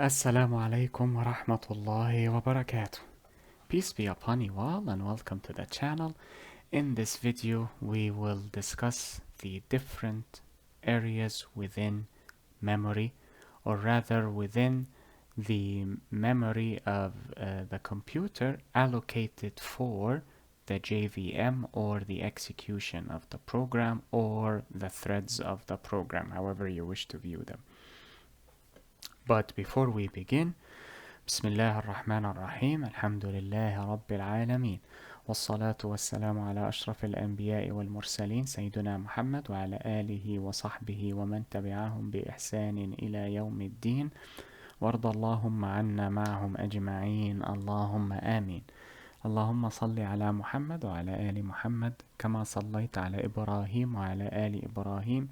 Assalamu alaikum wa rahmatullahi wa barakatuh. Peace be upon you all and welcome to the channel. In this video we will discuss the different areas within memory, or rather within the memory of the computer allocated for the JVM, or the execution of the program, or the threads of the program, however you wish to view them. But before we begin, بسم الله الرحمن الرحيم الحمد لله رب العالمين والصلاة والسلام على أشرف الأنبياء والمرسلين سيدنا محمد وعلى آله وصحبه ومن تبعهم بإحسان إلى يوم الدين وارض اللهم عنا معهم أجمعين اللهم آمين. اللهم صل على محمد وعلى آل محمد كما صليت على إبراهيم وعلى آل إبراهيم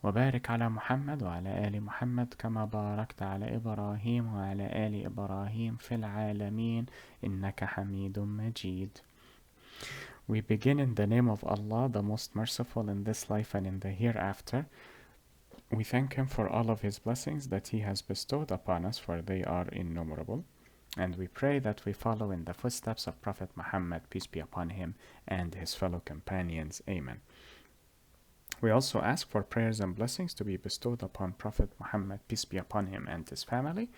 وبارك على محمد وعلى آل محمد كما باركت على إبراهيم وعلى آل إبراهيم في العالمين إنك حميد مجيد. We begin in the name of Allah, the most merciful in this life and in the hereafter. We thank Him for all of His blessings that He has bestowed upon us, for they are innumerable. And we pray that we follow in the footsteps of Prophet Muhammad, peace be upon him, and his fellow companions. Amen. We also ask for prayers and blessings to be bestowed upon Prophet Muhammad, peace be upon him, and his family,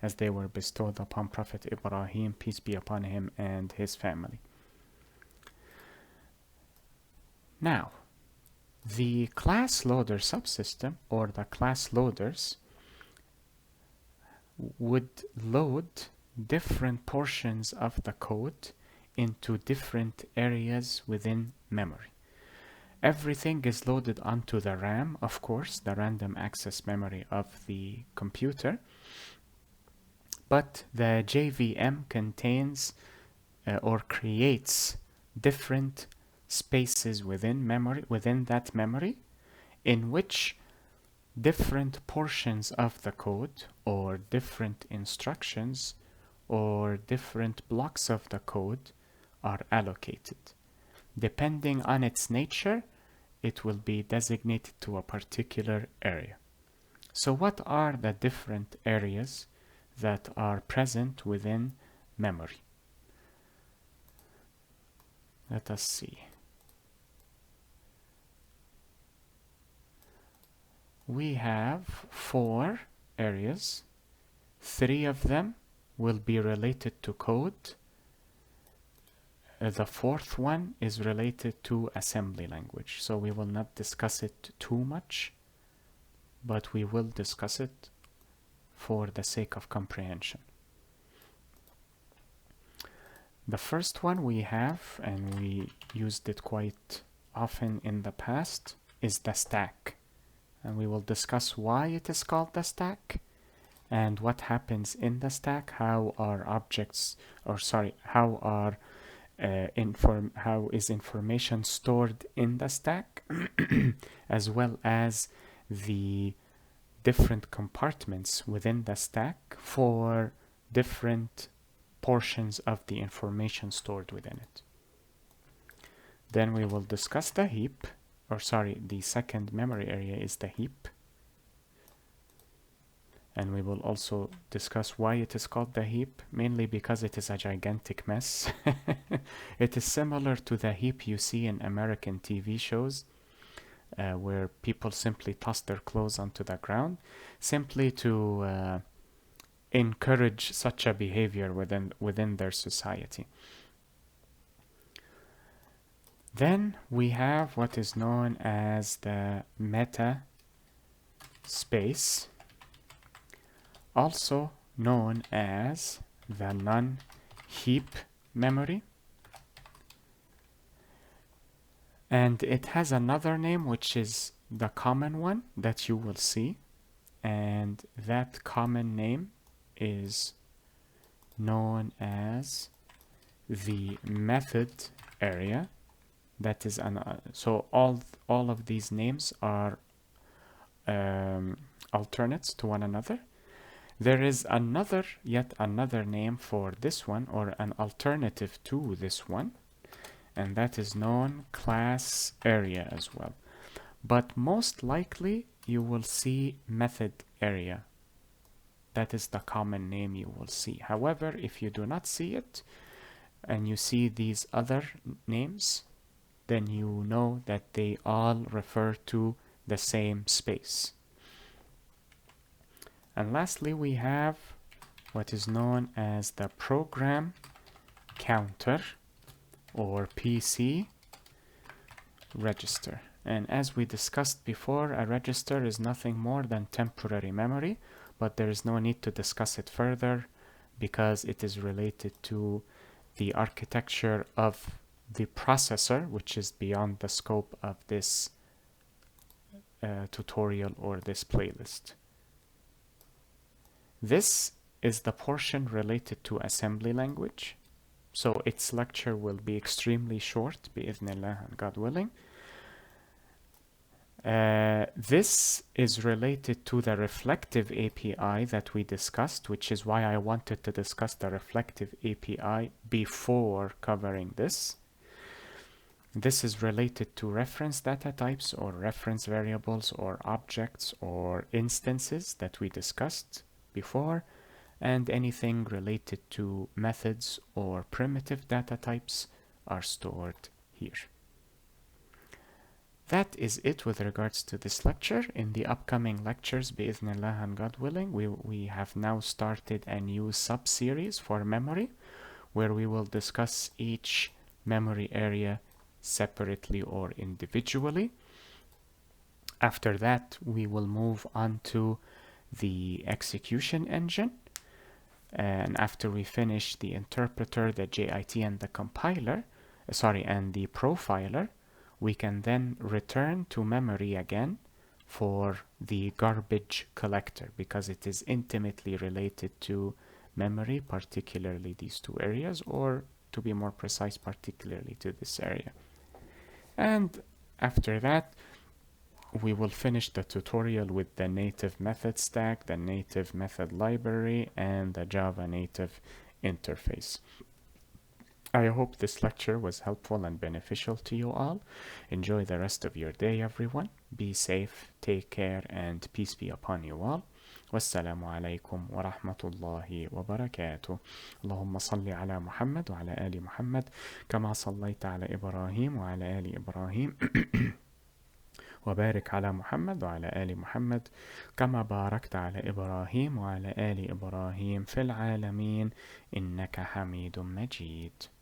as they were bestowed upon Prophet Ibrahim, peace be upon him, and his family. Now, the class loader subsystem, or the class loaders, would load different portions of the code into different areas within memory. Everything is loaded onto the RAM, of course, the random access memory of the computer, but the JVM contains or creates different spaces within memory, within that memory, in which different portions of the code, or different instructions, or different blocks of the code are allocated. Depending on its nature, it will be designated to a particular area. So what are the different areas that are present within memory? Let us see. We have 4 areas. 3 of them will be related to code. The 4th one is related to assembly language, so we will not discuss it too much, but we will discuss it for the sake of comprehension. The first one we have, and we used it quite often in the past, is the stack. And we will discuss why it is called the stack, and what happens in the stack, how are objects, or sorry, how is information stored in the stack, as well as the different compartments within the stack for different portions of the information stored within it. Then we will discuss the heap, or sorry, the second memory area is the heap. And we will also discuss why it is called the heap, mainly because it is a gigantic mess. It is similar to the heap you see in American TV shows, where people simply toss their clothes onto the ground, simply to encourage such a behavior within their society. Then we have what is known as the meta space, also known as the non-heap memory. And it has another name, which is the common one that you will see. And that common name is known as the method area. That is so all of these names are alternates to one another. There is yet another name for this one, or an alternative to this one, and that is known class area as well. But most likely you will see method area That is the common name you will see. However, if you do not see it and you see these other names, then you know that they all refer to the same space. And lastly, we have what is known as the program counter or PC register. And as we discussed before, a register is nothing more than temporary memory, but there is no need to discuss it further because it is related to the architecture of the processor, which is beyond the scope of this tutorial or this playlist. This is the portion related to assembly language. So its lecture will be extremely short, bi'idhnillah and God willing. This is related to the reflective API that we discussed, which is why I wanted to discuss the reflective API before covering this. This is related to reference data types or reference variables or objects or instances that we discussed before, and anything related to methods or primitive data types are stored here. That is it with regards to this lecture. In the upcoming lectures, bi'idhnillah and God willing, we have now started a new sub-series for memory, where we will discuss each memory area separately or individually. After that, we will move on to the execution engine. And after we finish the interpreter, the JIT, and the compiler, and the profiler, we can then return to memory again for the garbage collector, because it is intimately related to memory, particularly these two areas, or to be more precise, particularly to this area. And after that, we will finish the tutorial with the native method stack, the native method library, and the Java native interface. I hope this lecture was helpful and beneficial to you all. Enjoy the rest of your day, everyone. Be safe, take care, and peace be upon you all. والسلام عليكم ورحمة الله وبركاته. اللهم صل على محمد وعلى آل محمد كما صليت على إبراهيم وعلى آل إبراهيم وبارك على محمد وعلى آل محمد كما باركت على إبراهيم وعلى آل إبراهيم في العالمين إنك حميد مجيد.